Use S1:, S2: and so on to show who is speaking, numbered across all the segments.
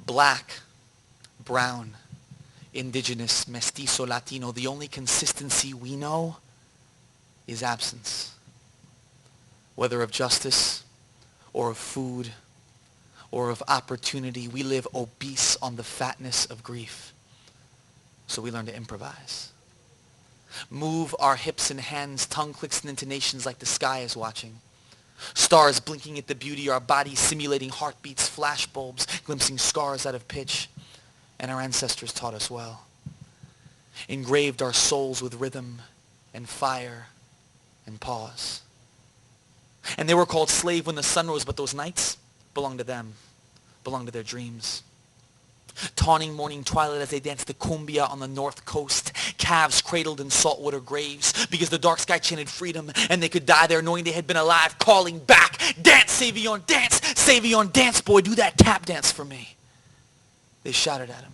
S1: Black, brown, indigenous, mestizo, Latino, the only consistency we know is absence. Whether of justice or of food or of opportunity, we live obese on the fatness of grief. So we learn to improvise. Move our hips and hands, tongue clicks and intonations like the sky is watching. Stars blinking at the beauty, our bodies simulating heartbeats, flashbulbs, glimpsing scars out of pitch. And our ancestors taught us well. Engraved our souls with rhythm and fire and pause. And they were called slave when the sun rose, but those nights belonged to them, belonged to their dreams. Tawning morning twilight as they danced the cumbia on the north coast, calves cradled in saltwater graves, because the dark sky chanted freedom, and they could die there knowing they had been alive, calling back, dance, Savion, dance, boy, do that tap dance for me. They shouted at him.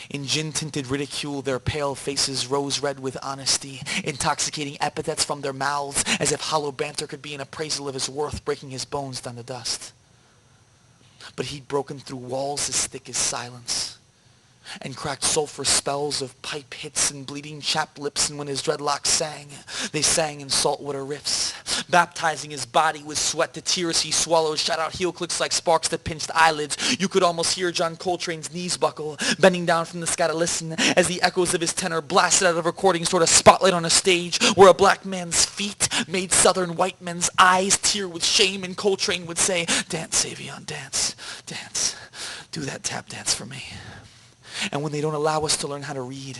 S1: In gin-tinted ridicule, their pale faces rose red with honesty, intoxicating epithets from their mouths, as if hollow banter could be an appraisal of his worth, breaking his bones down to dust. But he'd broken through walls as thick as silence, and cracked sulfur spells of pipe hits and bleeding chapped lips, and when his dreadlocks sang, they sang in saltwater riffs. Baptizing his body with sweat to tears he swallowed, shot out heel clicks like sparks that pinched eyelids. You could almost hear John Coltrane's knees buckle, bending down from the sky to listen, as the echoes of his tenor blasted out of recordings toward a spotlight on a stage where a black man's feet made southern white men's eyes tear with shame, and Coltrane would say, dance, Savion, dance, dance, do that tap dance for me. And when they don't allow us to learn how to read,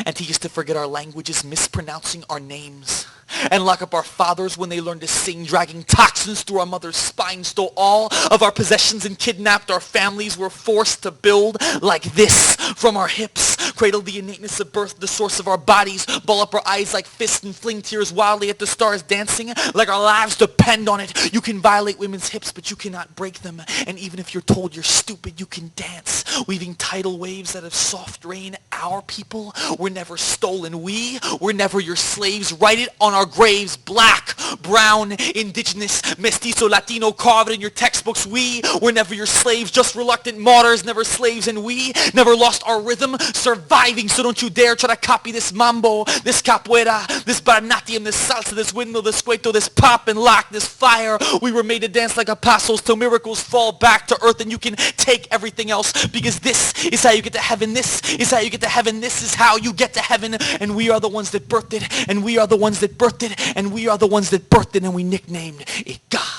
S1: and teach us to forget our languages, mispronouncing our names, and lock up our fathers when they learn to sing, dragging toxins through our mother's spine, stole all of our possessions and kidnapped our families, we're forced to build like this from our hips, cradle the innateness of birth, the source of our bodies, ball up our eyes like fists and fling tears wildly at the stars, dancing like our lives depend on it. You can violate women's hips, but you cannot break them. And even if you're told you're stupid, you can dance, weaving tidal waves out of soft rain. Our people were never stolen. We were never your slaves. Write it on our graves, black, brown, indigenous, mestizo, Latino, carve it in your textbooks. We were never your slaves, just reluctant martyrs, never slaves, and we never lost our rhythm, surviving. So don't you dare try to copy this mambo, this capoeira, this barnatium, this salsa, this windmill, this cueto, this pop and lock, this fire. We were made to dance like apostles till miracles fall back to earth, and you can take everything else, because this is how you get to heaven. This is how you get to heaven. This is how you get to heaven. And we are the ones that birthed it, and we are the ones that birthed it, and we are the ones that birthed it, and we nicknamed it God.